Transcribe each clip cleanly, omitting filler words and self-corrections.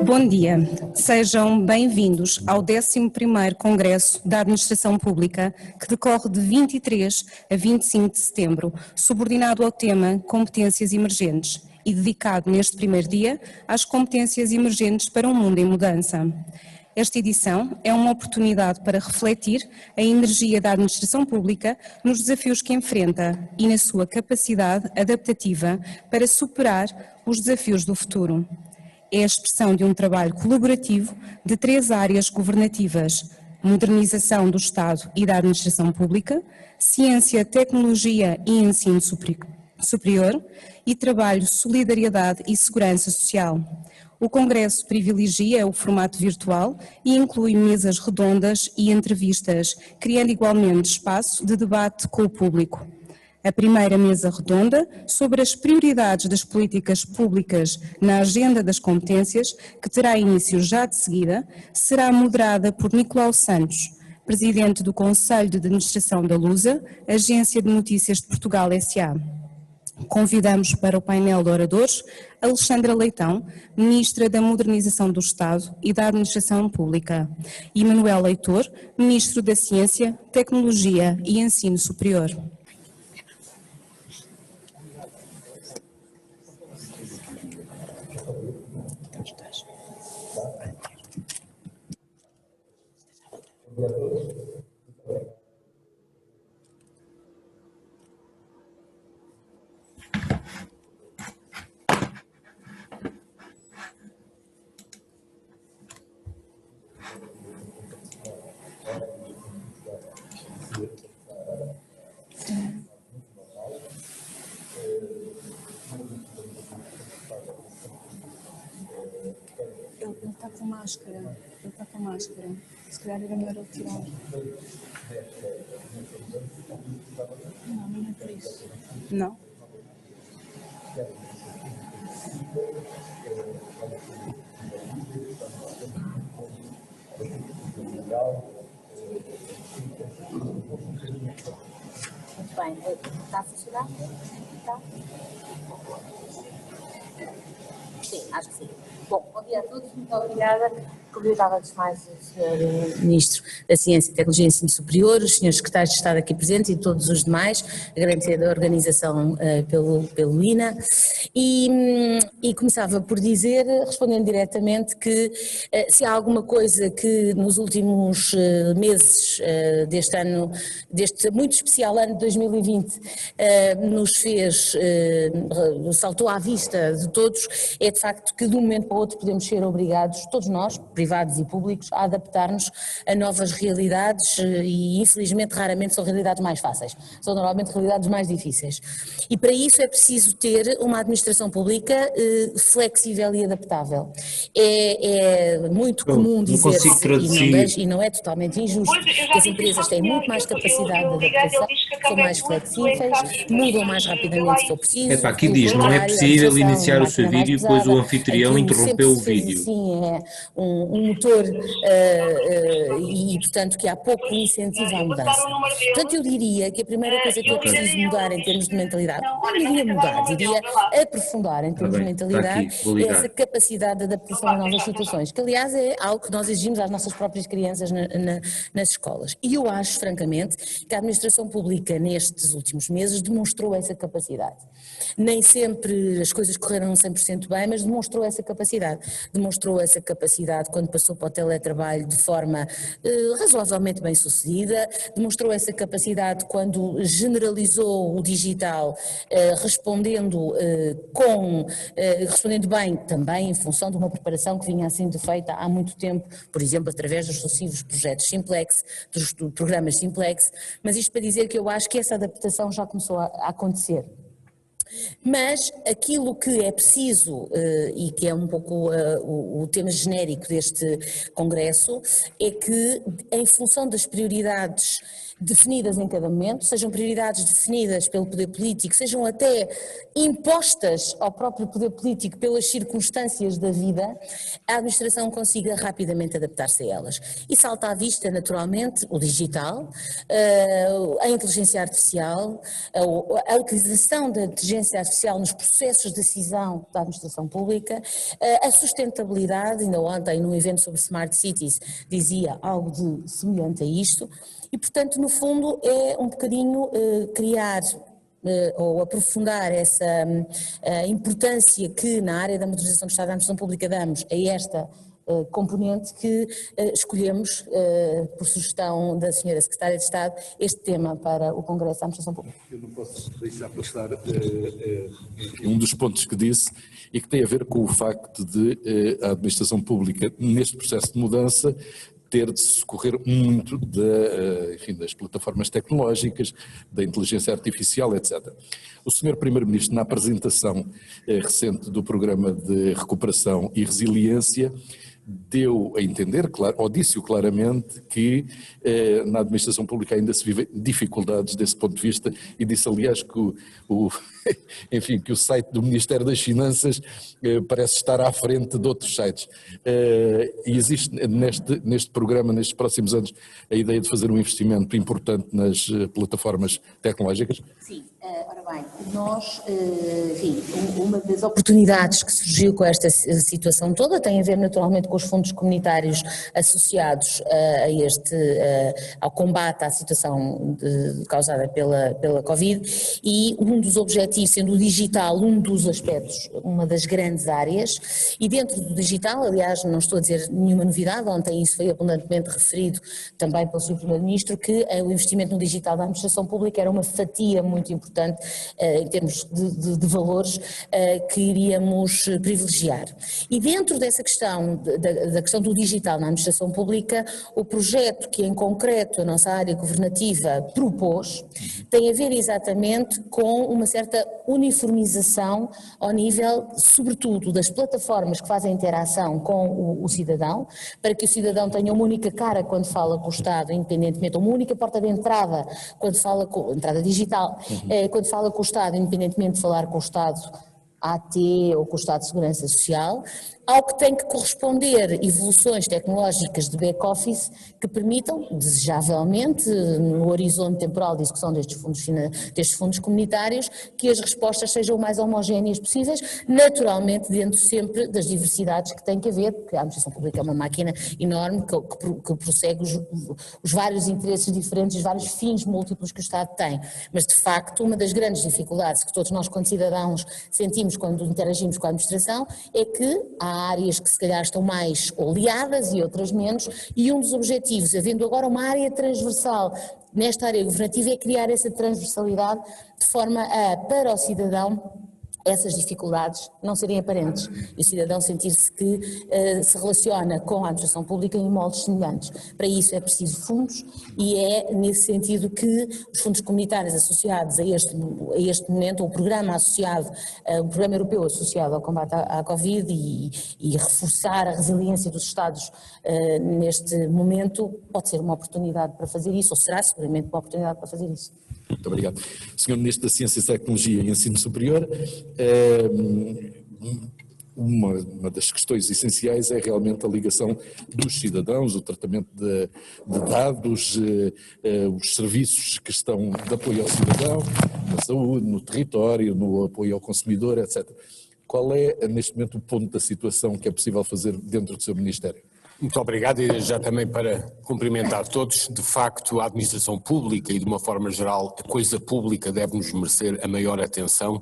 Bom dia, sejam bem-vindos ao 11º Congresso da Administração Pública, que decorre de 23 a 25 de setembro, subordinado ao tema Competências Emergentes e dedicado neste primeiro dia às competências emergentes para um mundo em mudança. Esta edição é uma oportunidade para refletir a energia da administração pública nos desafios que enfrenta e na sua capacidade adaptativa para superar os desafios do futuro. É a expressão de um trabalho colaborativo de 3 áreas governativas: modernização do Estado e da administração pública, ciência, tecnologia e ensino superior e trabalho, solidariedade e segurança social. O Congresso privilegia o formato virtual e inclui mesas redondas e entrevistas, criando igualmente espaço de debate com o público. A primeira mesa redonda, sobre as prioridades das políticas públicas na agenda das competências, que terá início já de seguida, será moderada por Nicolau Santos, Presidente do Conselho de Administração da Lusa, Agência de Notícias de Portugal S.A. Convidamos para o painel de oradores Alexandra Leitão, Ministra da Modernização do Estado e da Administração Pública, e Manuel Leitor, Ministro da Ciência, Tecnologia e Ensino Superior. Ele está com máscara, se calhar era melhor ele tirar. Não é por isso. Não? Muito bem, está a funcionar? Está? Sim, acho que sim. Bom dia a todos, muito obrigada. Convidava antes de mais o Sr. Ministro da Ciência, Tecnologia e Ensino Superior, os Srs. Secretários de Estado aqui presentes e todos os demais, agradecer a organização pelo INA e começava por dizer, respondendo diretamente, que se há alguma coisa que nos últimos meses deste ano, deste muito especial ano de 2020, nos fez, saltou à vista de todos, é de facto que de um momento para o outro podemos ser obrigados, todos nós, privados e públicos, a adaptar-nos a novas realidades e infelizmente raramente são realidades mais fáceis, são normalmente realidades mais difíceis. E para isso é preciso ter uma administração pública flexível e adaptável. É muito comum dizer-se, e não é totalmente injusto, que as empresas têm muito mais capacidade de adaptação, são mais flexíveis, mudam mais rapidamente se for preciso. Aqui diz, não é possível iniciar o seu vídeo, pois o anfitrião interrompeu o vídeo. Sim, é um motor e, portanto, que há pouco incentiva à mudança. Portanto, eu diria que a primeira coisa que é preciso mudar em termos de mentalidade, não diria mudar, diria aprofundar em termos de mentalidade, é essa capacidade de adaptação a novas situações, que aliás é algo que nós exigimos às nossas próprias crianças nas escolas. E eu acho, francamente, que a administração pública nestes últimos meses demonstrou essa capacidade. Nem sempre as coisas correram 100% bem, mas demonstrou essa capacidade. Demonstrou essa capacidade quando passou para o teletrabalho de forma razoavelmente bem sucedida, demonstrou essa capacidade quando generalizou o digital, respondendo bem também em função de uma preparação que vinha sendo feita há muito tempo, por exemplo, através dos sucessivos projetos Simplex, dos programas Simplex, mas isto para dizer que eu acho que essa adaptação já começou a acontecer. Mas aquilo que é preciso, e que é um pouco o tema genérico deste congresso, é que em função das prioridades definidas em cada momento, sejam prioridades definidas pelo poder político, sejam até impostas ao próprio poder político pelas circunstâncias da vida, a administração consiga rapidamente adaptar-se a elas. E salta à vista, naturalmente, o digital, a inteligência artificial, a utilização da inteligência inteligência artificial nos processos de decisão da administração pública, a sustentabilidade, ainda ontem num evento sobre Smart Cities dizia algo de semelhante a isto, e portanto no fundo é um bocadinho criar ou aprofundar essa importância que na área da modernização do Estado da Administração Pública damos a esta componente que escolhemos, por sugestão da Sra. Secretária de Estado, este tema para o Congresso da Administração Pública. Eu não posso deixar passar um dos pontos que disse e que tem a ver com o facto de a Administração Pública, neste processo de mudança, ter de socorrer muito das plataformas tecnológicas, da inteligência artificial, etc. O Sr. Primeiro-Ministro, na apresentação recente do Programa de Recuperação e Resiliência, deu a entender, ou disse-o claramente, que na administração pública ainda se vivem dificuldades desse ponto de vista, e disse aliás que que o site do Ministério das Finanças parece estar à frente de outros sites. E existe neste programa, nestes próximos anos, a ideia de fazer um investimento importante nas plataformas tecnológicas? Sim, ora bem, nós, uma das oportunidades que surgiu com esta situação toda tem a ver naturalmente com os fundos comunitários associados ao combate à situação causada pela Covid, e um dos objetivos, sendo o digital um dos aspectos, uma das grandes áreas, e dentro do digital, aliás, não estou a dizer nenhuma novidade, ontem isso foi abundantemente referido também pelo Sr. Primeiro-Ministro, que o investimento no digital da administração pública era uma fatia muito importante em termos de valores que iríamos privilegiar. E dentro dessa questão, da questão do digital na administração pública, o projeto que em concreto a nossa área governativa propôs tem a ver exatamente com uma certa uniformização ao nível, sobretudo, das plataformas que fazem interação com o cidadão, para que o cidadão tenha uma única cara quando fala com o Estado, independentemente, uma única porta de entrada, quando fala com entrada digital, quando fala com o Estado, independentemente de falar com o Estado AT ou com o Estado de Segurança Social, ao que tem que corresponder evoluções tecnológicas de back-office que permitam, desejavelmente, no horizonte temporal de execução destes fundos comunitários, que as respostas sejam o mais homogéneas possíveis, naturalmente dentro sempre das diversidades que tem que haver, porque a administração pública é uma máquina enorme que prossegue os vários interesses diferentes, os vários fins múltiplos que o Estado tem. Mas, de facto, uma das grandes dificuldades que todos nós, quando cidadãos, sentimos quando interagimos com a administração é que há áreas que se calhar estão mais oleadas e outras menos, e um dos objetivos, havendo agora uma área transversal nesta área governativa, é criar essa transversalidade de forma a, para o cidadão, essas dificuldades não serem aparentes e o cidadão sentir-se que se relaciona com a administração pública em moldes semelhantes. Para isso é preciso fundos, e é nesse sentido que os fundos comunitários associados a este momento, o programa europeu associado ao combate à Covid e reforçar a resiliência dos Estados neste momento, pode ser uma oportunidade para fazer isso, ou será seguramente uma oportunidade para fazer isso. Muito obrigado. Sr. Ministro da Ciência, Tecnologia e Ensino Superior, uma das questões essenciais é realmente a ligação dos cidadãos, o tratamento de dados, os serviços que estão de apoio ao cidadão, na saúde, no território, no apoio ao consumidor, etc. Qual é, neste momento, o ponto da situação que é possível fazer dentro do seu Ministério? Muito obrigado, e já também para cumprimentar todos. De facto, a administração pública e de uma forma geral a coisa pública deve-nos merecer a maior atenção,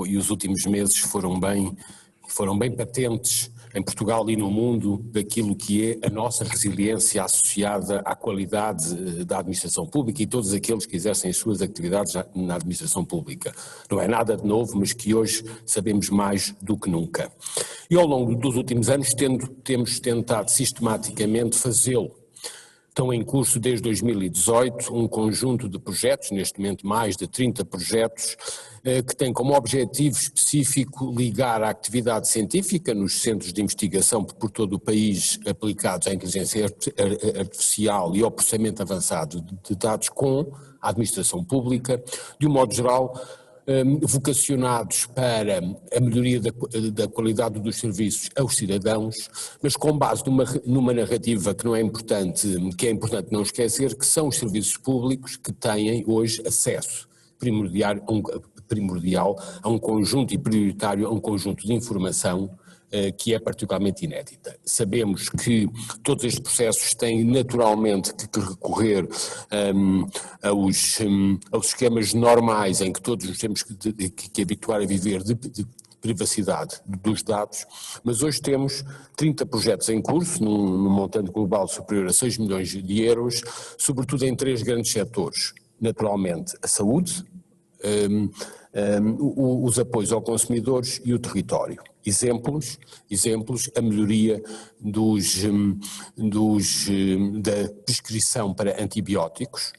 e os últimos meses foram bem patentes em Portugal e no mundo daquilo que é a nossa resiliência associada à qualidade da administração pública e todos aqueles que exercem as suas atividades na administração pública. Não é nada de novo, mas que hoje sabemos mais do que nunca. E ao longo dos últimos anos temos tentado sistematicamente fazê-lo. Estão em curso desde 2018 um conjunto de projetos, neste momento mais de 30 projetos, que têm como objetivo específico ligar a atividade científica nos centros de investigação por todo o país aplicados à inteligência artificial e ao processamento avançado de dados com a administração pública, de um modo geral, vocacionados para a melhoria da qualidade dos serviços aos cidadãos, mas com base numa narrativa que é importante não esquecer, que são os serviços públicos que têm hoje acesso primordial, primordial a um conjunto e prioritário a um conjunto de informação que é particularmente inédita. Sabemos que todos estes processos têm naturalmente que recorrer aos esquemas normais em que todos nos temos que habituar a viver de privacidade dos dados, mas hoje temos 30 projetos em curso, num montante global superior a 6 milhões de euros, sobretudo em 3 grandes setores. Naturalmente, a saúde, os apoios aos consumidores e o território. Exemplos, a melhoria da prescrição para antibióticos,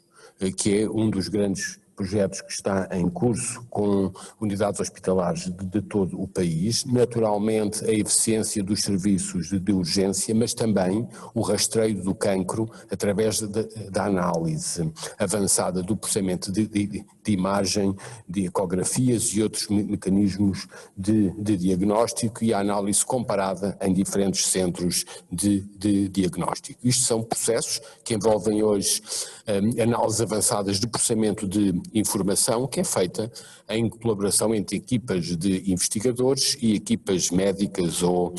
que é um dos grandes projetos que está em curso com unidades hospitalares de todo o país, naturalmente a eficiência dos serviços de urgência, mas também o rastreio do cancro através da análise avançada do processamento de imagem, de ecografias e outros mecanismos de diagnóstico e a análise comparada em diferentes centros de diagnóstico. Isto são processos que envolvem hoje análises avançadas de processamento de informação que é feita em colaboração entre equipas de investigadores e equipas médicas ou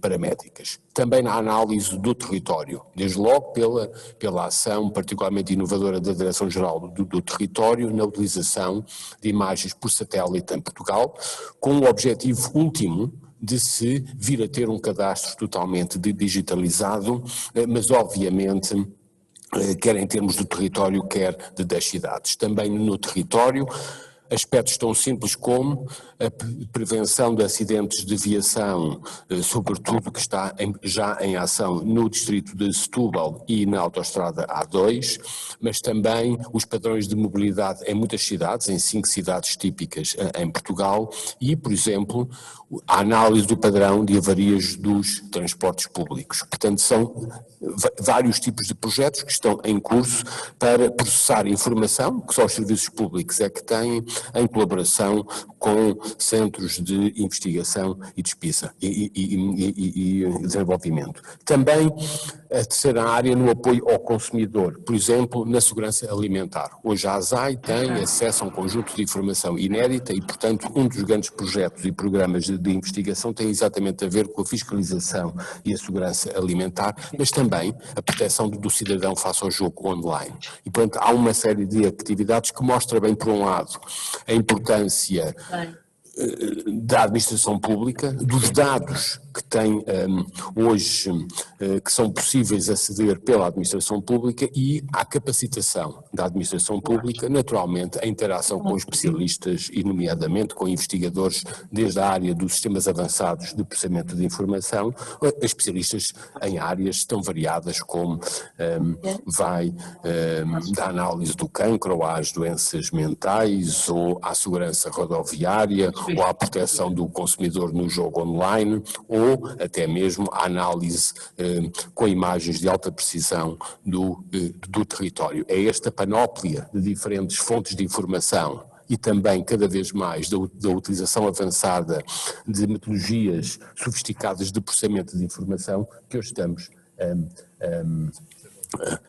paramédicas. Também na análise do território, desde logo pela ação particularmente inovadora da Direção-Geral do Território na utilização de imagens por satélite em Portugal, com o objetivo último de se vir a ter um cadastro totalmente digitalizado, mas obviamente quer em termos do território, quer das cidades. Também no território, aspectos tão simples como a prevenção de acidentes de viação, sobretudo que está já em ação no distrito de Setúbal e na autoestrada A2, mas também os padrões de mobilidade em muitas cidades, em 5 cidades típicas em Portugal e, por exemplo, a análise do padrão de avarias dos transportes públicos. Portanto, são vários tipos de projetos que estão em curso para processar informação que só os serviços públicos é que têm em colaboração com centros de investigação e de pesquisa e desenvolvimento. Também a terceira área no apoio ao consumidor, por exemplo, na segurança alimentar. Hoje a ASAI tem acesso a um conjunto de informação inédita e, portanto, um dos grandes projetos e programas de investigação tem exatamente a ver com a fiscalização e a segurança alimentar, mas também a proteção do cidadão face ao jogo online. E, portanto, há uma série de atividades que mostra bem, por um lado, a importância da administração pública, dos dados que tem hoje, que são possíveis aceder pela administração pública e à capacitação da administração pública, naturalmente a interação com especialistas e nomeadamente com investigadores desde a área dos sistemas avançados de processamento de informação, especialistas em áreas tão variadas como da análise do cancro ou às doenças mentais ou à segurança rodoviária ou à proteção do consumidor no jogo online ou até mesmo a análise com imagens de alta precisão do território. É esta panóplia de diferentes fontes de informação e também cada vez mais da utilização avançada de metodologias sofisticadas de processamento de informação que hoje estamos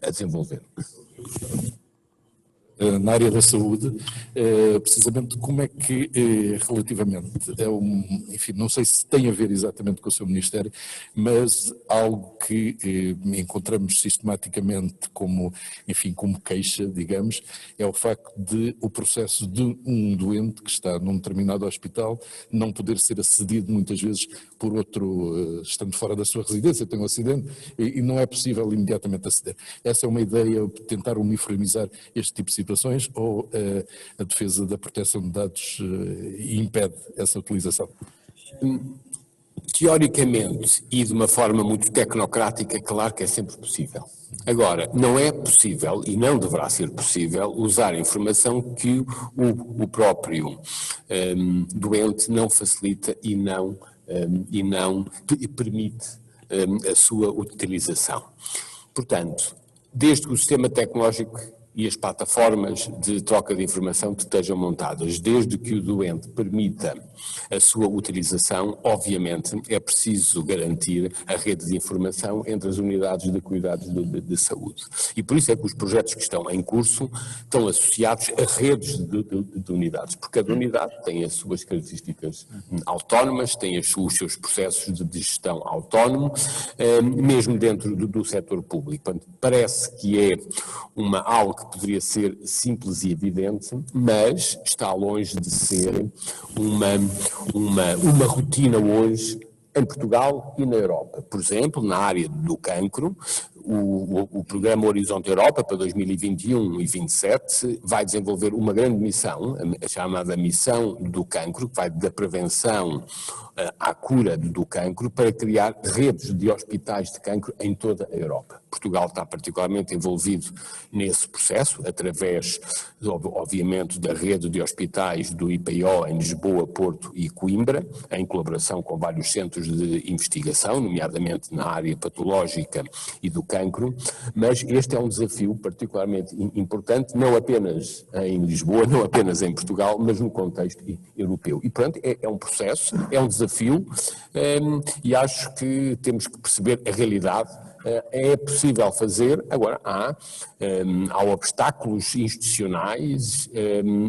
a desenvolver. Na área da saúde, precisamente como é que relativamente enfim, não sei se tem a ver exatamente com o seu Ministério, mas algo que encontramos sistematicamente como queixa, digamos, é o facto de o processo de um doente que está num determinado hospital não poder ser acedido muitas vezes por outro, estando fora da sua residência, tem um acidente e não é possível imediatamente aceder. Essa é uma ideia, tentar uniformizar este tipo de situações, ou a defesa da proteção de dados impede essa utilização? Teoricamente e de uma forma muito tecnocrática, claro que é sempre possível. Agora, não é possível e não deverá ser possível usar informação que o próprio doente não facilita e não permite a sua utilização. Portanto, desde que o sistema tecnológico e as plataformas de troca de informação que estejam montadas. Desde que o doente permita a sua utilização, obviamente é preciso garantir a rede de informação entre as unidades de cuidados de saúde. E por isso é que os projetos que estão em curso estão associados a redes de unidades, porque cada unidade tem as suas características autónomas, tem os seus processos de gestão autónomo, mesmo dentro do setor público. Portanto, parece que é algo que poderia ser simples e evidente, mas está longe de ser uma rotina hoje em Portugal e na Europa. Por exemplo, na área do cancro, o programa Horizonte Europa para 2021 e 2027 vai desenvolver uma grande missão, a chamada Missão do Cancro, que vai da prevenção à cura do cancro, para criar redes de hospitais de cancro em toda a Europa. Portugal está particularmente envolvido nesse processo, através, obviamente, da rede de hospitais do IPO em Lisboa, Porto e Coimbra, em colaboração com vários centros de investigação, nomeadamente na área patológica e do cancro, mas este é um desafio particularmente importante, não apenas em Lisboa, não apenas em Portugal, mas no contexto europeu. E, portanto, é um processo, é um desafio, e acho que temos que perceber a realidade. É possível fazer, agora há obstáculos institucionais,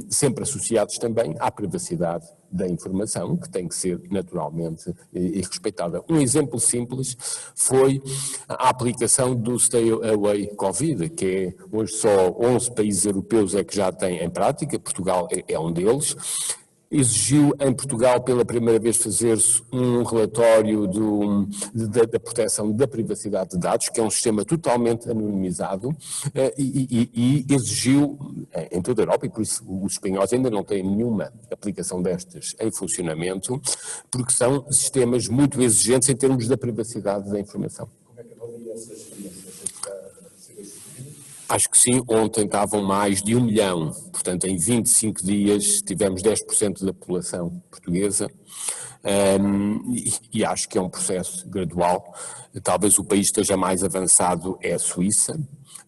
sempre associados também à privacidade da informação, que tem que ser naturalmente respeitada. Um exemplo simples foi a aplicação do Stay Away Covid, que é hoje só 11 países europeus é que já têm em prática, Portugal é um deles. Exigiu em Portugal pela primeira vez fazer-se um relatório da proteção da privacidade de dados, que é um sistema totalmente anonimizado, e exigiu em toda a Europa, e por isso os espanhóis ainda não têm nenhuma aplicação destas em funcionamento, porque são sistemas muito exigentes em termos da privacidade da informação. Como é que avalia essa experiência? Acho que sim, ontem estavam mais de 1 milhão, portanto em 25 dias tivemos 10% da população portuguesa, e acho que é um processo gradual. Talvez o país esteja mais avançado é a Suíça,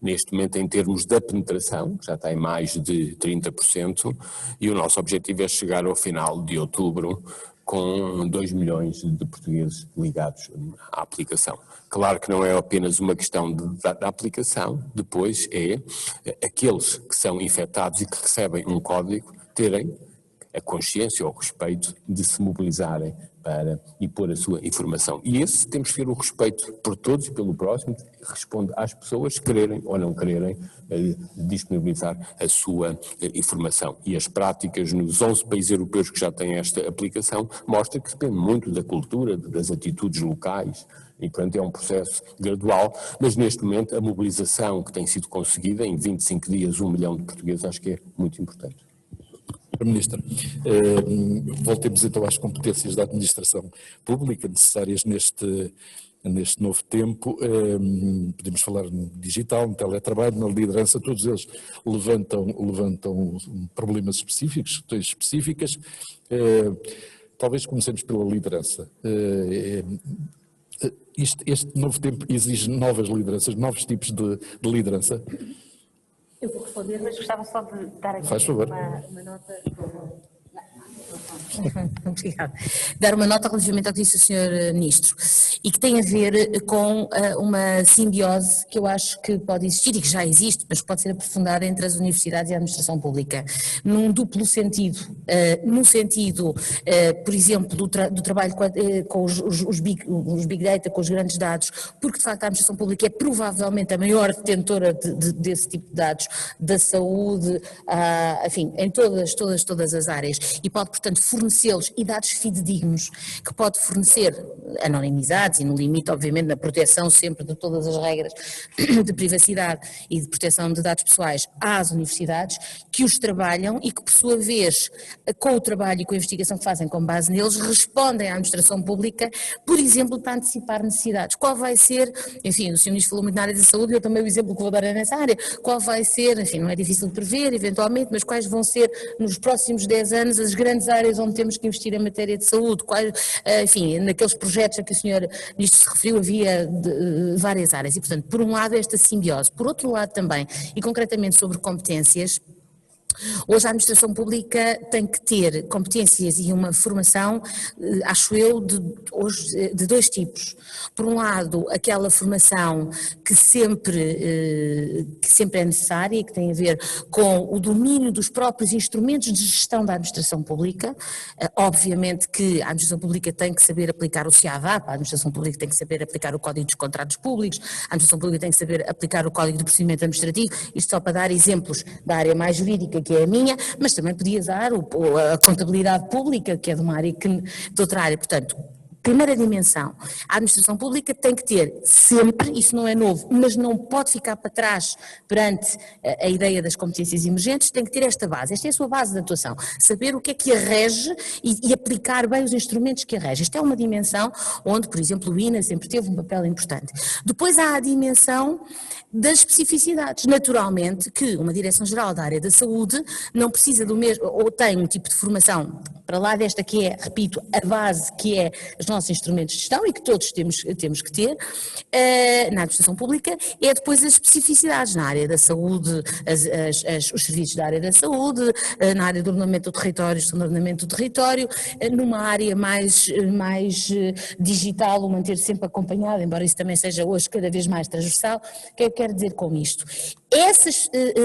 neste momento em termos da penetração, já tem mais de 30%, e o nosso objetivo é chegar ao final de outubro com 2 milhões de portugueses ligados à aplicação. Claro que não é apenas uma questão da aplicação, depois é aqueles que são infectados e que recebem um código terem a consciência ou o respeito de se mobilizarem para impor a sua informação. E esse temos que ter o respeito por todos e pelo próximo, responde às pessoas quererem ou não quererem disponibilizar a sua informação. E as práticas nos 11 países europeus que já têm esta aplicação mostram que depende muito da cultura, das atitudes locais, e portanto é um processo gradual, mas neste momento a mobilização que tem sido conseguida em 25 dias, 1 milhão de portugueses, acho que é muito importante. Sra. Ministra, voltemos então às competências da administração pública necessárias neste novo tempo. Podemos falar no digital, no teletrabalho, na liderança, todos eles levantam problemas específicos, questões específicas. Talvez comecemos pela liderança. Este novo tempo exige novas lideranças, novos tipos de liderança. Eu vou responder, mas gostava só de dar aqui uma nota. Obrigada. Dar uma nota relativamente ao que disse o Sr. Ministro e que tem a ver com uma simbiose que eu acho que pode existir e que já existe, mas que pode ser aprofundada entre as universidades e a administração pública, num duplo sentido. No sentido, por exemplo, do trabalho com os big data, com os grandes dados, porque de facto a administração pública é provavelmente a maior detentora desse tipo de dados, da saúde, enfim, em todas as áreas, e pode, portanto, fornecê-los e dados fidedignos, que pode fornecer anonimizados e no limite, obviamente, na proteção sempre de todas as regras de privacidade e de proteção de dados pessoais às universidades, que os trabalham e que, por sua vez, com o trabalho e com a investigação que fazem com base neles, respondem à administração pública, por exemplo, para antecipar necessidades. Qual vai ser, enfim, o Sr. Ministro falou muito na área da saúde, eu também o exemplo que vou dar é nessa área, qual vai ser, enfim, não é difícil de prever, eventualmente, mas quais vão ser, nos próximos 10 anos, as grandes áreas onde temos que investir em matéria de saúde, enfim, naqueles projetos a que o Sr. Ministro se referiu havia várias áreas e, portanto, por um lado esta simbiose, por outro lado também, e concretamente sobre competências, hoje a administração pública tem que ter competências e uma formação, acho eu, de dois tipos. Por um lado, aquela formação que sempre é necessária e que tem a ver com o domínio dos próprios instrumentos de gestão da administração pública. Obviamente que a administração pública tem que saber aplicar o CIADAP, a administração pública tem que saber aplicar o Código dos Contratos Públicos, a administração pública tem que saber aplicar o Código de Procedimento Administrativo, isto só para dar exemplos da área mais jurídica, que é a minha, mas também podia dar a contabilidade pública, que é de uma área de outra área. Portanto, primeira dimensão, a administração pública tem que ter sempre, isso não é novo, mas não pode ficar para trás perante a ideia das competências emergentes, tem que ter esta base, esta é a sua base de atuação, saber o que é que a rege e aplicar bem os instrumentos que a rege. Esta é uma dimensão onde, por exemplo, o INA sempre teve um papel importante. Depois há a dimensão das especificidades. Naturalmente que uma Direção-Geral da área da Saúde não precisa do mesmo, ou tem um tipo de formação para lá desta que é, repito, a base que é os nossos instrumentos de gestão e que todos temos que ter na administração pública, é depois as especificidades na área da saúde, os serviços da área da saúde, na área do ordenamento do território, numa área mais digital, o manter sempre acompanhado, embora isso também seja hoje cada vez mais transversal. O que é que eu quero dizer com isto? Essa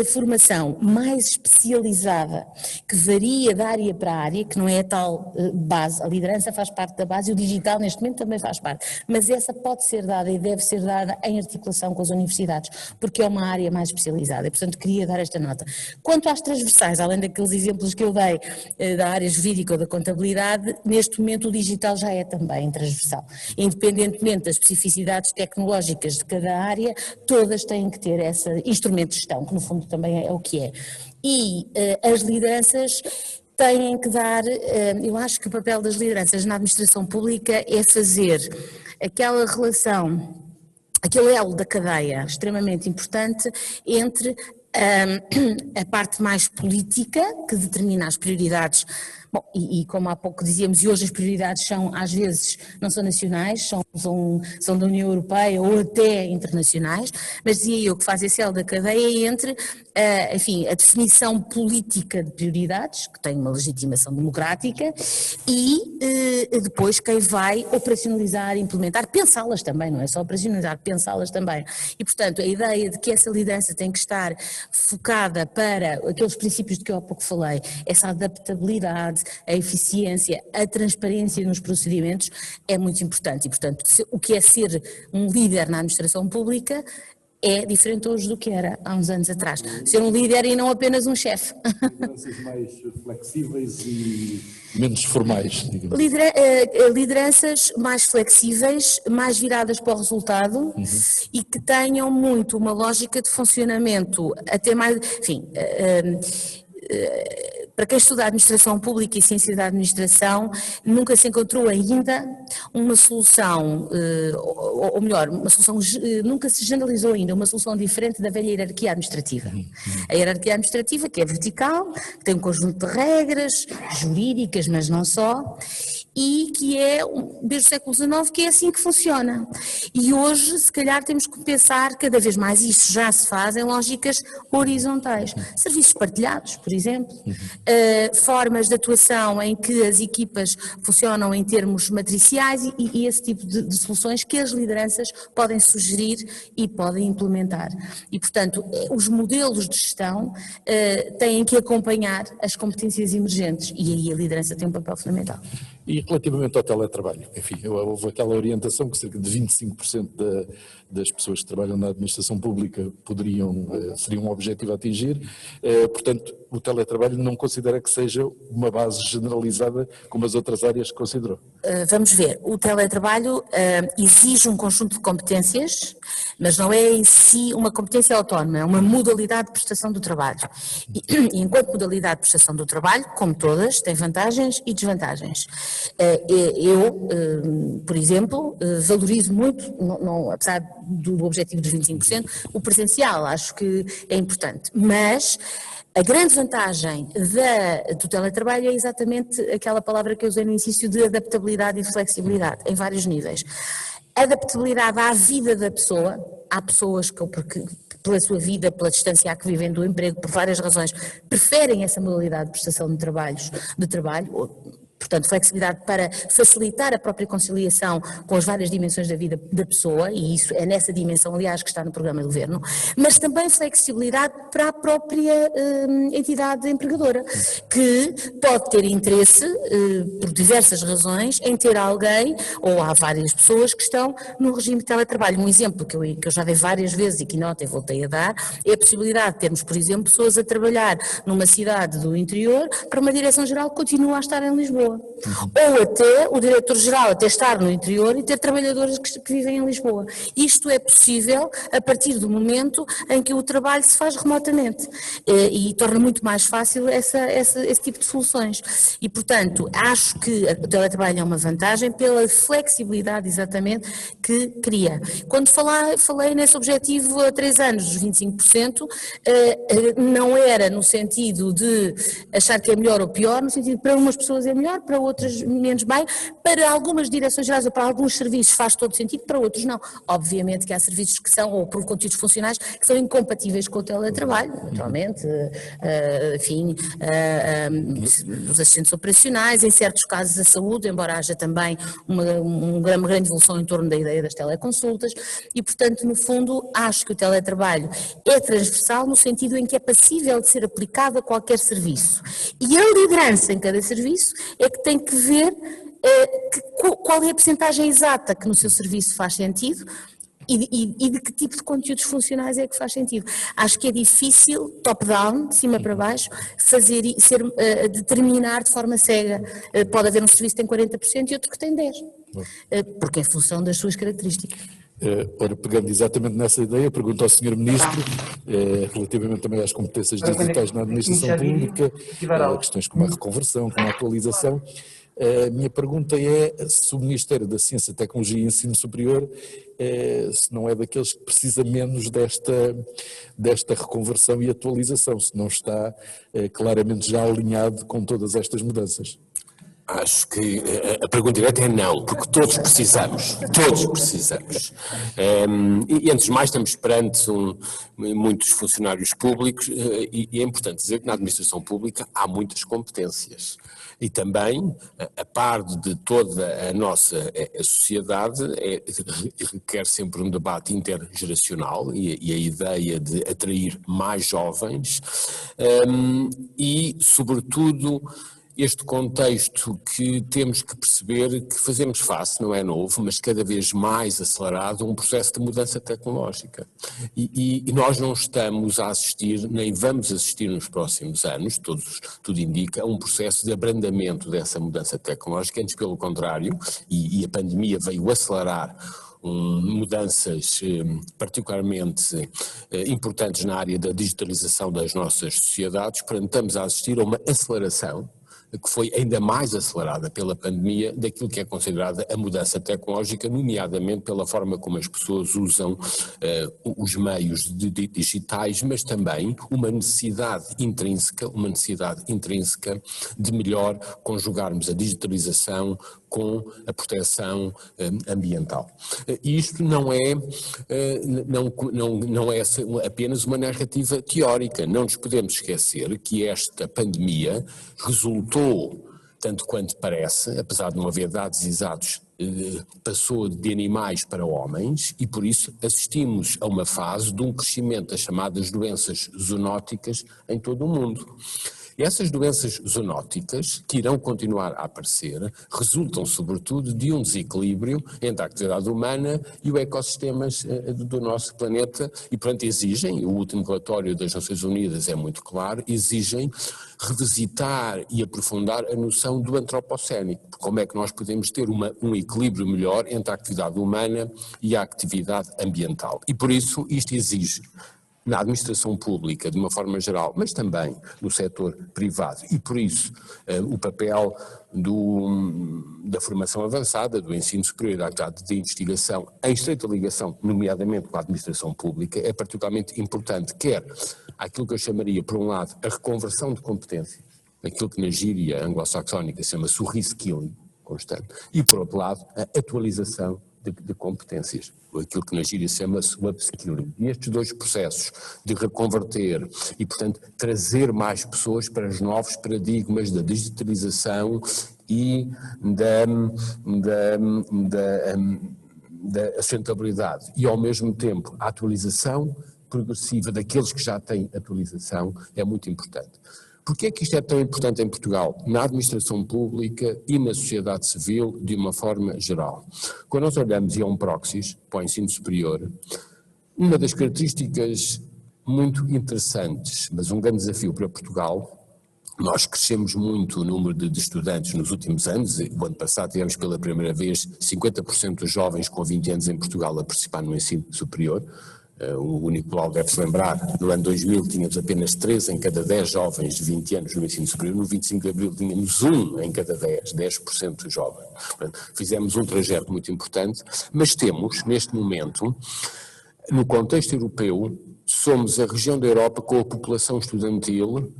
formação mais especializada, que varia de área para área, que não é a tal base, a liderança faz parte da base e o digital neste momento também faz parte, mas essa pode ser dada e deve ser dada em articulação com as universidades, porque é uma área mais especializada e, portanto, queria dar esta nota. Quanto às transversais, além daqueles exemplos que eu dei da área jurídica ou da contabilidade, neste momento o digital já é também transversal. Independentemente das especificidades tecnológicas de cada área, todas têm que ter esse instrumento de gestão, que no fundo também é o que é. E as lideranças têm que dar, eu acho que o papel das lideranças na administração pública é fazer aquela relação, aquele elo da cadeia extremamente importante entre a parte mais política, que determina as prioridades. Bom, e como há pouco dizíamos, e hoje as prioridades são, às vezes, não são nacionais, são da União Europeia ou até internacionais, mas dizia eu que faz esse elo da cadeia entre, enfim, a definição política de prioridades, que tem uma legitimação democrática, e depois quem vai operacionalizar, implementar, pensá-las também, não é só operacionalizar, pensá-las também. E, portanto, a ideia de que essa liderança tem que estar focada para aqueles princípios de que eu há pouco falei, essa adaptabilidade, a eficiência, a transparência nos procedimentos é muito importante e, portanto, o que é ser um líder na administração pública é diferente hoje do que era há uns anos atrás. Ser um líder e não apenas um chefe. Lideranças mais flexíveis e menos formais, digamos. Lideranças mais flexíveis, mais viradas para o resultado e que tenham muito uma lógica de funcionamento, até mais, enfim, para quem estuda administração pública e ciência da administração, nunca se encontrou ainda uma solução, ou melhor, uma solução, nunca se generalizou ainda uma solução diferente da velha hierarquia administrativa. A hierarquia administrativa, que é vertical, que tem um conjunto de regras jurídicas, mas não só, e que é, desde o século XIX, que é assim que funciona. E hoje, se calhar, temos que pensar cada vez mais, e isso já se faz, em lógicas horizontais. Serviços partilhados, por exemplo, formas de atuação em que as equipas funcionam em termos matriciais e esse tipo de soluções que as lideranças podem sugerir e podem implementar. E, portanto, os modelos de gestão têm que acompanhar as competências emergentes e aí a liderança tem um papel fundamental. E relativamente ao teletrabalho, enfim, houve aquela orientação que cerca de 25% das pessoas que trabalham na administração pública seria um objetivo a atingir, portanto o teletrabalho não considera que seja uma base generalizada como as outras áreas que considerou? Vamos ver, o teletrabalho exige um conjunto de competências, mas não é em si uma competência autónoma, é uma modalidade de prestação do trabalho. E enquanto modalidade de prestação do trabalho, como todas, tem vantagens e desvantagens. Eu, por exemplo, valorizo muito, apesar do objetivo dos 25%, o presencial, acho que é importante, mas A grande vantagem do teletrabalho é exatamente aquela palavra que eu usei no início de adaptabilidade e de flexibilidade, em vários níveis. Adaptabilidade à vida da pessoa, há pessoas que, porque pela sua vida, pela distância a que vivem do emprego, por várias razões, preferem essa modalidade de prestação de trabalho, portanto, flexibilidade para facilitar a própria conciliação com as várias dimensões da vida da pessoa, e isso é nessa dimensão, aliás, que está no programa do Governo, mas também flexibilidade para a própria entidade empregadora, que pode ter interesse, por diversas razões, em ter alguém, ou há várias pessoas que estão no regime de teletrabalho. Um exemplo que eu já dei várias vezes e que ontem voltei a dar, é a possibilidade de termos, por exemplo, pessoas a trabalhar numa cidade do interior para uma direção-geral que continua a estar em Lisboa. Ou até o diretor-geral até estar no interior e ter trabalhadores que vivem em Lisboa. Isto é possível a partir do momento em que o trabalho se faz remotamente e torna muito mais fácil esse tipo de soluções. E, portanto, acho que o teletrabalho é uma vantagem pela flexibilidade exatamente que cria. Quando falei nesse objetivo há 3 anos, dos 25%, não era no sentido de achar que é melhor ou pior, no sentido de para umas pessoas é melhor, para outras menos bem, para algumas direções gerais ou para alguns serviços faz todo sentido, para outros não. Obviamente que há serviços que são, ou por conteúdos funcionais, que são incompatíveis com o teletrabalho, naturalmente, enfim, os assistentes operacionais, em certos casos a saúde, embora haja também uma grande evolução em torno da ideia das teleconsultas, e portanto, no fundo, acho que o teletrabalho é transversal no sentido em que é passível de ser aplicado a qualquer serviço. E a liderança em cada serviço é que tem que ver qual é a percentagem exata que no seu serviço faz sentido e de que tipo de conteúdos funcionais é que faz sentido. Acho que é difícil, top-down, de cima para baixo, determinar de forma cega. Pode haver um serviço que tem 40% e outro que tem 10%, porque é em função das suas características. Ora, pegando exatamente nessa ideia, pergunto ao Sr. Ministro, relativamente também às competências digitais na administração pública, questões como a reconversão, como a atualização. A minha pergunta é se o Ministério da Ciência, Tecnologia e Ensino Superior se não é daqueles que precisa menos desta reconversão e atualização, se não está claramente já alinhado com todas estas mudanças. Acho que a pergunta direta é não, porque todos precisamos. E antes de mais estamos perante muitos funcionários públicos e é importante dizer que na administração pública há muitas competências. E também, a par de toda a nossa sociedade, requer sempre um debate intergeracional e a ideia de atrair mais jovens e, sobretudo, este contexto que temos que perceber que fazemos face, não é novo, mas cada vez mais acelerado, um processo de mudança tecnológica. E nós não estamos a assistir, nem vamos assistir nos próximos anos, tudo indica, a um processo de abrandamento dessa mudança tecnológica, antes pelo contrário, e a pandemia veio acelerar mudanças particularmente importantes na área da digitalização das nossas sociedades, portanto estamos a assistir a uma aceleração que foi ainda mais acelerada pela pandemia daquilo que é considerada a mudança tecnológica, nomeadamente pela forma como as pessoas usam os meios digitais, mas também uma necessidade intrínseca de melhor conjugarmos a digitalização com a proteção ambiental. E isto não é apenas uma narrativa teórica. Não nos podemos esquecer que esta pandemia resultou, tanto quanto parece, apesar de não haver dados exatos, passou de animais para homens e por isso assistimos a uma fase de um crescimento das chamadas doenças zoonóticas em todo o mundo. E essas doenças zoonóticas, que irão continuar a aparecer, resultam sobretudo de um desequilíbrio entre a atividade humana e os ecossistemas do nosso planeta e, portanto, exigem, o último relatório das Nações Unidas é muito claro, exigem revisitar e aprofundar a noção do antropocénico. Como é que nós podemos ter um equilíbrio melhor entre a atividade humana e a atividade ambiental. E por isso isto exige, na administração pública de uma forma geral, mas também no setor privado. E por isso o papel da formação avançada, do ensino superior e da atividade de investigação, em estreita ligação, nomeadamente com a administração pública, é particularmente importante, quer àquilo que eu chamaria, por um lado, a reconversão de competências, aquilo que na gíria anglo-saxónica se chama-se o reskilling constante, e por outro lado, a atualização de competências, aquilo que na gíria se chama-se o upskilling. E estes dois processos de reconverter e, portanto, trazer mais pessoas para os novos paradigmas da digitalização e da sustentabilidade e, ao mesmo tempo, a atualização progressiva daqueles que já têm atualização é muito importante. Porquê é que isto é tão importante em Portugal, na administração pública e na sociedade civil de uma forma geral? Quando nós olhamos e é um proxies para o ensino superior, uma das características muito interessantes, mas um grande desafio para Portugal, nós crescemos muito o número de estudantes nos últimos anos. O ano passado tivemos pela primeira vez 50% dos jovens com 20 anos em Portugal a participar no ensino superior. O Nicolau deve-se lembrar, no ano 2000 tínhamos apenas 3 em cada 10 jovens de 20 anos no ensino superior, no 25 de abril tínhamos 1 em cada 10% dos jovens. Portanto, fizemos um trajeto muito importante, mas temos, neste momento, no contexto europeu, somos a região da Europa com a população estudantil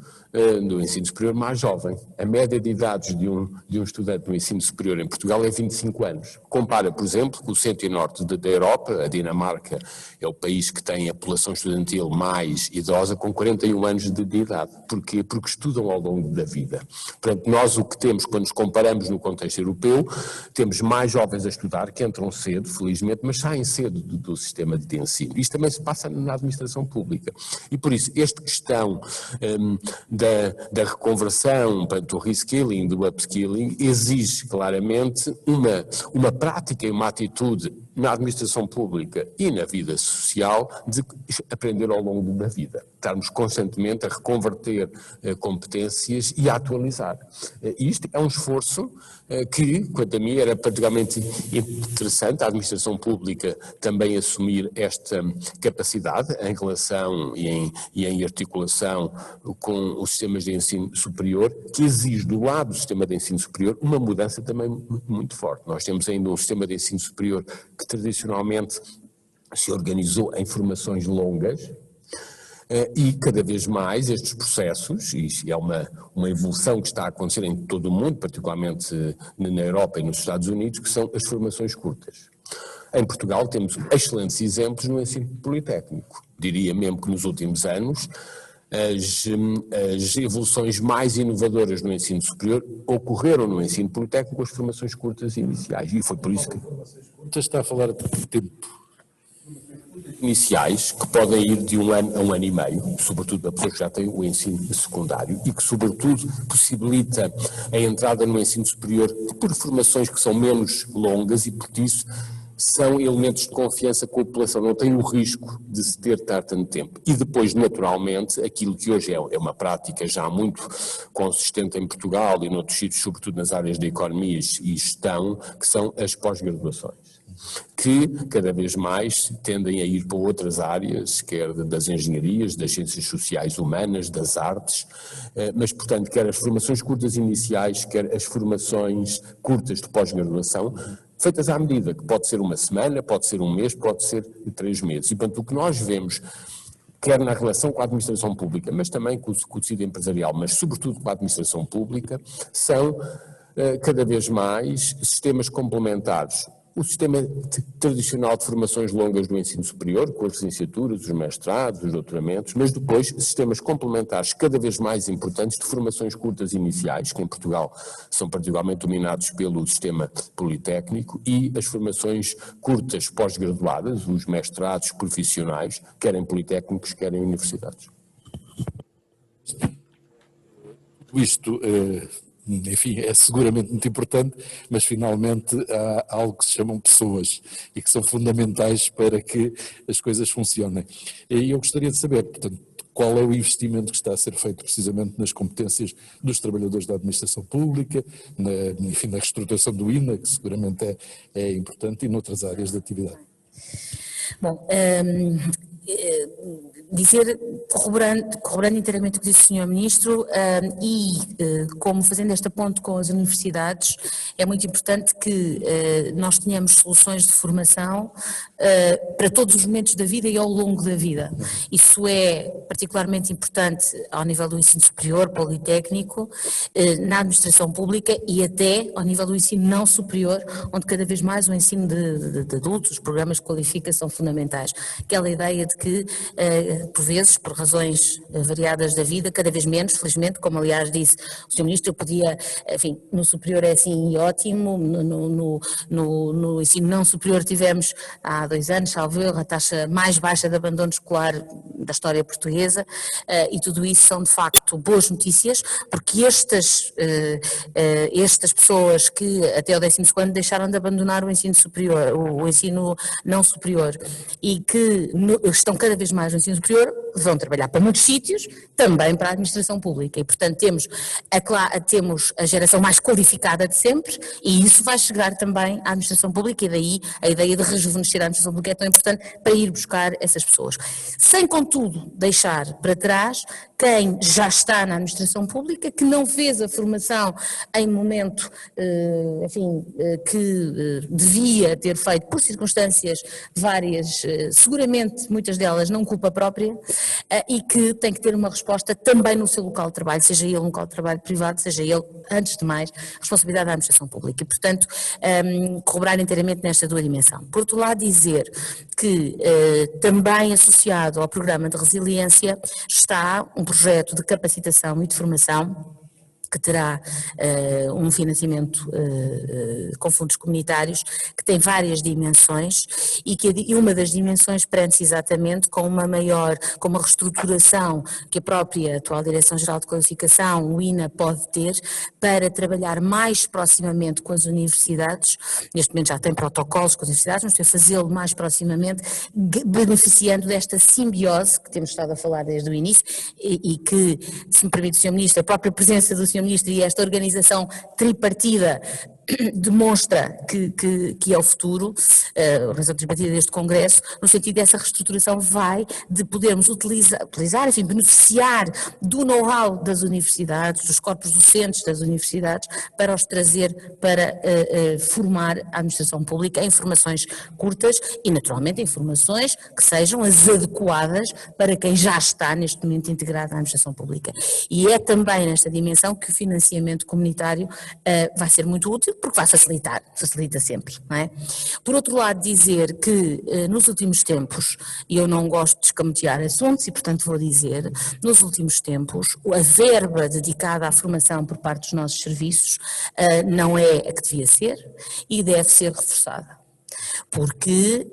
do ensino superior mais jovem. A média de idades de um estudante no ensino superior em Portugal é 25 anos. Compara, por exemplo, com o centro e norte da Europa. A Dinamarca é o país que tem a população estudantil mais idosa, com 41 anos de idade. Porquê? Porque estudam ao longo da vida. Portanto, nós o que temos, quando nos comparamos no contexto europeu, temos mais jovens a estudar, que entram cedo, felizmente, mas saem cedo do sistema de ensino. Isto também se passa na administração pública. E por isso, esta questão da reconversão, portanto, o reskilling, do upskilling, exige claramente uma prática e uma atitude na administração pública e na vida social de aprender ao longo da vida. Estarmos constantemente a reconverter competências e a atualizar. Isto é um esforço que, quanto a mim, era particularmente interessante a administração pública também assumir esta capacidade em relação e em articulação com os sistemas de ensino superior, que exige do lado do sistema de ensino superior uma mudança também muito forte. Nós temos ainda um sistema de ensino superior que tradicionalmente se organizou em formações longas, e cada vez mais estes processos, e é uma evolução que está a acontecer em todo o mundo, particularmente na Europa e nos Estados Unidos, que são as formações curtas. Em Portugal temos excelentes exemplos no ensino politécnico. Diria mesmo que nos últimos anos as evoluções mais inovadoras no ensino superior ocorreram no ensino politécnico com as formações curtas iniciais, e foi por isso que... Você está a falar de tempo iniciais, que podem ir de 1 ano a 1 ano e meio, sobretudo para pessoas que já têm o ensino secundário, e que sobretudo possibilita a entrada no ensino superior por formações que são menos longas e por isso são elementos de confiança com a população, não tem o risco de se ter tanto tempo. E depois, naturalmente, aquilo que hoje é uma prática já muito consistente em Portugal e noutros sítios, sobretudo nas áreas de economia e gestão, que são as pós-graduações, que cada vez mais tendem a ir para outras áreas, quer das engenharias, das ciências sociais humanas, das artes, mas, portanto, quer as formações curtas iniciais, quer as formações curtas de pós-graduação, feitas à medida, que pode ser 1 semana, pode ser 1 mês, pode ser 3 meses. E, portanto, o que nós vemos, quer na relação com a administração pública, mas também com o tecido empresarial, mas sobretudo com a administração pública, são cada vez mais sistemas complementares. O sistema tradicional de formações longas do ensino superior, com as licenciaturas, os mestrados, os doutoramentos, mas depois sistemas complementares cada vez mais importantes de formações curtas iniciais, que em Portugal são particularmente dominados pelo sistema politécnico, e as formações curtas pós-graduadas, os mestrados profissionais, quer em politécnicos, quer em universidades. Isto, enfim, é seguramente muito importante, mas finalmente há algo que se chamam pessoas e que são fundamentais para que as coisas funcionem. E eu gostaria de saber, portanto, qual é o investimento que está a ser feito precisamente nas competências dos trabalhadores da administração pública, enfim, na reestruturação do INA, que seguramente é importante, e noutras áreas de atividade. Bom, dizer, corroborando inteiramente o que disse o Sr. Ministro, como fazendo esta ponte com as universidades, é muito importante que nós tenhamos soluções de formação para todos os momentos da vida e ao longo da vida. Isso é particularmente importante ao nível do ensino superior, politécnico, na administração pública e até ao nível do ensino não superior, onde cada vez mais o ensino de adultos, os programas de qualificação são fundamentais. Aquela ideia de que, por vezes, por razões variadas da vida, cada vez menos, felizmente, como aliás disse o Sr. Ministro, eu podia, enfim, no superior é assim ótimo, no ensino não superior tivemos há 2 anos, salvo erro, a taxa mais baixa de abandono escolar da história portuguesa, e tudo isso são de facto boas notícias, porque estas pessoas que até o 12º ano deixaram de abandonar o ensino superior, o ensino não superior, e que estão cada vez mais no ensino superior, vão trabalhar para muitos sítios, também para a administração pública, e portanto temos a geração mais qualificada de sempre, e isso vai chegar também à administração pública, e daí a ideia de rejuvenescer a administração pública é tão importante para ir buscar essas pessoas. Sem, contudo, deixar para trás quem já está na administração pública, que não fez a formação em momento, que devia ter feito por circunstâncias várias, seguramente muitas delas não culpa própria, e que tem que ter uma resposta também no seu local de trabalho, seja ele um local de trabalho privado, seja ele, antes de mais, responsabilidade da administração pública. E, portanto, corroborar inteiramente nesta duas dimensão. Por outro lado, dizer que também associado ao programa de resiliência está um projeto de capacitação e de formação que terá um financiamento com fundos comunitários, que tem várias dimensões e uma das dimensões prende-se exatamente com uma reestruturação que a própria atual Direção-Geral de Qualificação, o INA, pode ter para trabalhar mais proximamente com as universidades. Neste momento já tem protocolos com as universidades, vamos ter que fazê-lo mais proximamente, beneficiando desta simbiose que temos estado a falar desde o início e que, se me permite o Sr. Ministro, a própria presença do Sr. Ministro e esta organização tripartida demonstra que é o futuro, a organização tripartida deste Congresso, no sentido dessa reestruturação de podermos utilizar, enfim, beneficiar do know-how das universidades, dos corpos docentes das universidades, para os trazer para formar a administração pública em formações curtas e, naturalmente, em formações que sejam as adequadas para quem já está neste momento integrado na administração pública. E é também nesta dimensão que o financiamento comunitário vai ser muito útil, porque vai facilita sempre, não é? Por outro lado, dizer que nos últimos tempos, e eu não gosto de escamotear assuntos e portanto vou dizer, nos últimos tempos a verba dedicada à formação por parte dos nossos serviços não é a que devia ser e deve ser reforçada, porque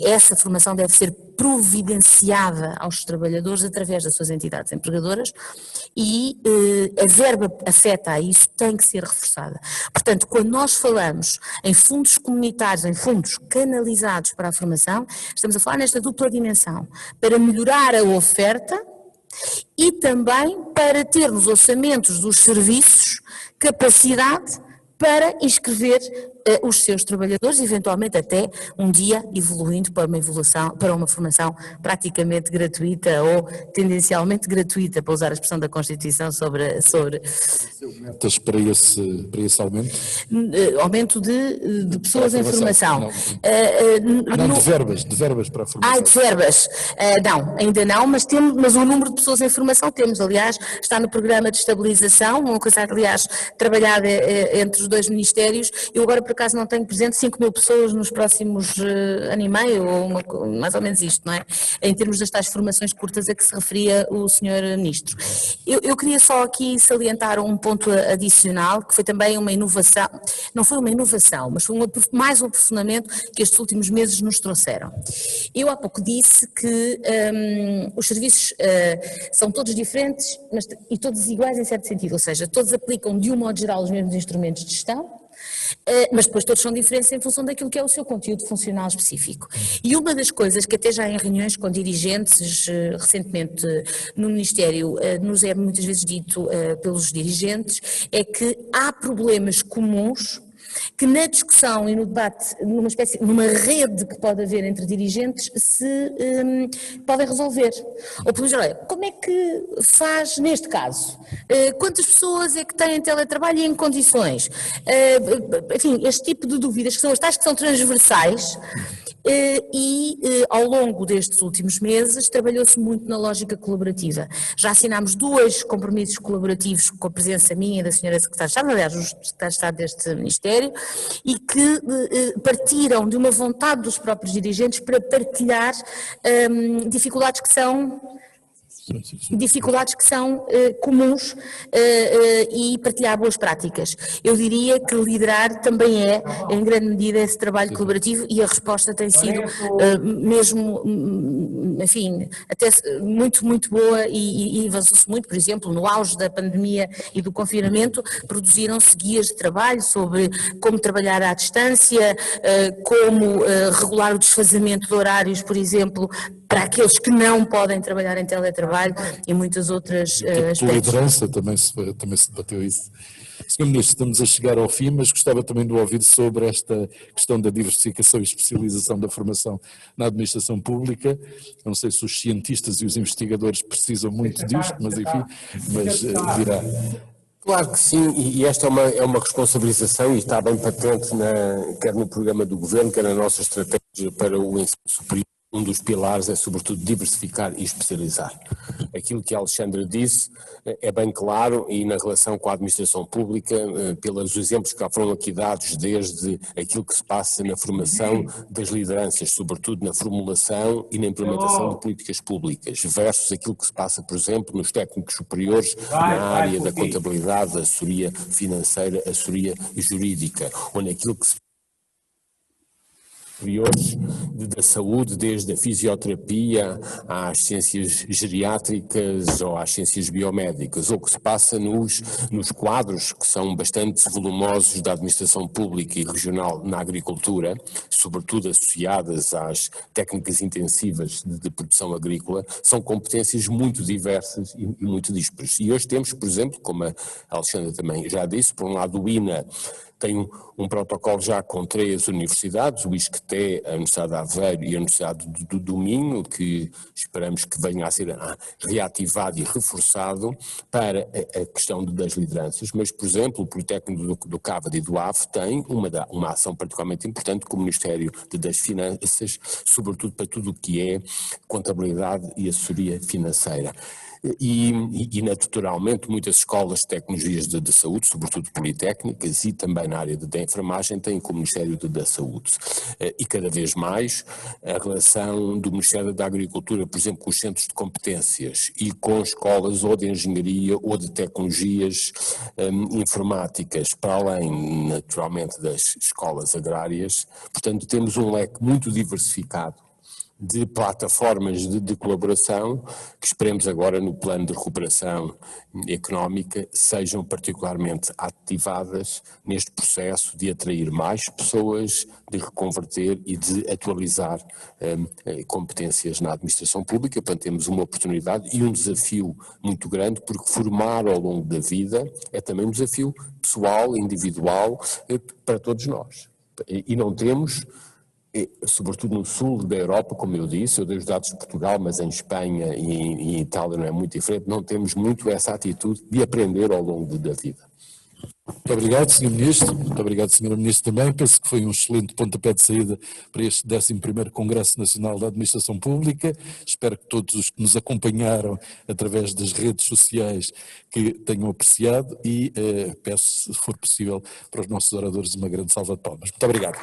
essa formação deve ser providenciada aos trabalhadores através das suas entidades empregadoras e a verba afeta a isso tem que ser reforçada. Portanto, quando nós falamos em fundos comunitários, em fundos canalizados para a formação, estamos a falar nesta dupla dimensão, para melhorar a oferta e também para ter nos orçamentos dos serviços capacidade para inscrever os seus trabalhadores, eventualmente até um dia evoluindo para uma formação praticamente gratuita ou tendencialmente gratuita, para usar a expressão da Constituição sobre metas para esse aumento? Aumento de pessoas em formação. Não, de verbas para a formação. De verbas. Não, ainda não, mas o número de pessoas em formação temos, aliás, está no programa de estabilização, uma coisa, aliás, trabalhada entre os dois ministérios. Eu agora, por acaso, não tenho presente 5.000 pessoas nos próximos ano e meio, ou mais ou menos isto, não é? Em termos das tais formações curtas a que se referia o Sr. Ministro. Eu queria só aqui salientar um ponto adicional, que foi também uma inovação, não foi uma inovação, mas foi mais um aprofundamento que estes últimos meses nos trouxeram. Eu há pouco disse que os serviços são todos diferentes e todos iguais em certo sentido, ou seja, todos aplicam de um modo geral os mesmos instrumentos de gestão, mas depois todos são diferentes em função daquilo que é o seu conteúdo funcional específico. E uma das coisas que até já em reuniões com dirigentes, recentemente no Ministério, nos é muitas vezes dito pelos dirigentes, é que há problemas comuns que na discussão e no debate, numa rede que pode haver entre dirigentes, se podem resolver. Ou pelo menos, olha, como é que faz neste caso? Quantas pessoas é que têm teletrabalho e em condições? Enfim, este tipo de dúvidas que são as tais que são transversais. Ao longo destes últimos meses trabalhou-se muito na lógica colaborativa. Já assinámos 2 compromissos colaborativos com a presença minha e da senhora Secretária de Estado, aliás, o Secretário de Estado deste Ministério, e que partiram de uma vontade dos próprios dirigentes para partilhar dificuldades que são comuns e partilhar boas práticas. Eu diria que liderar também é, em grande medida, esse trabalho colaborativo, e a resposta tem sido mesmo, enfim, até muito, muito boa e avançou-se muito. Por exemplo, no auge da pandemia e do confinamento, produziram-se guias de trabalho sobre como trabalhar à distância, como regular o desfazamento de horários, por exemplo, para aqueles que não podem trabalhar em teletrabalho e muitas outras aspectos. A liderança também se debateu isso. Sr. Ministro, estamos a chegar ao fim, mas gostava também de ouvir sobre esta questão da diversificação e especialização da formação na administração pública. Não sei se os cientistas e os investigadores precisam muito disto, mas enfim, virá. Claro que sim, e esta é uma responsabilização e está bem patente quer no programa do Governo, quer na nossa estratégia para o ensino superior. Um dos pilares é, sobretudo, diversificar e especializar. Aquilo que a Alexandra disse é bem claro, e na relação com a administração pública, pelos exemplos que foram aqui dados, desde aquilo que se passa na formação das lideranças, sobretudo na formulação e na implementação de políticas públicas, versus aquilo que se passa, por exemplo, nos técnicos superiores, na área da contabilidade, da assessoria financeira, assessoria jurídica, ou naquilo que se superiores da saúde, desde a fisioterapia às ciências geriátricas ou às ciências biomédicas, ou que se passa nos quadros que são bastante volumosos da administração pública e regional na agricultura, sobretudo associadas às técnicas intensivas de produção agrícola, são competências muito diversas e muito díspares. E hoje temos, por exemplo, como a Alexandra também já disse, por um lado o INA tem um protocolo já com 3 universidades, o ISCTE, a Universidade de Aveiro e a Universidade do Minho, que esperamos que venha a ser reativado e reforçado para a questão das lideranças, mas, por exemplo, o Politécnico do Cávado e do Ave tem uma ação particularmente importante com o Ministério das Finanças, sobretudo para tudo o que é contabilidade e assessoria financeira. E naturalmente muitas escolas de tecnologias de saúde, sobretudo politécnicas e também na área da enfermagem, têm com o Ministério da Saúde. E cada vez mais a relação do Ministério da Agricultura, por exemplo, com os centros de competências e com escolas ou de engenharia ou de tecnologias informáticas, para além naturalmente das escolas agrárias. Portanto, temos um leque muito diversificado de plataformas de colaboração que esperemos agora no plano de recuperação económica sejam particularmente ativadas neste processo de atrair mais pessoas, de reconverter e de atualizar competências na administração pública. Portanto, temos uma oportunidade e um desafio muito grande, porque formar ao longo da vida é também um desafio pessoal, individual, para todos nós. E não temos, sobretudo no sul da Europa, como eu disse, eu dei os dados de Portugal, mas em Espanha e em Itália não é muito diferente, não temos muito essa atitude de aprender ao longo da vida. Muito obrigado, Sr. Ministro. Muito obrigado, Sra. Ministra, também. Penso que foi um excelente pontapé de saída para este 11º Congresso Nacional da Administração Pública. Espero que todos os que nos acompanharam através das redes sociais que tenham apreciado e peço, se for possível, para os nossos oradores uma grande salva de palmas. Muito obrigado.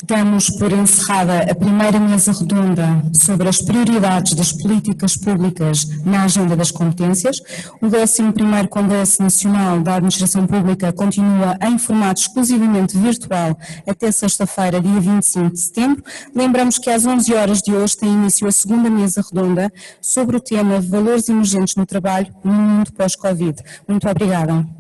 Damos por encerrada a primeira mesa redonda sobre as prioridades das políticas públicas na agenda das competências. O 11º Congresso Nacional da Administração Pública continua em formato exclusivamente virtual até sexta-feira, dia 25 de setembro. Lembramos que às 11 horas de hoje tem início a segunda mesa redonda sobre o tema Valores Emergentes no Trabalho no Mundo Pós-Covid. Muito obrigada.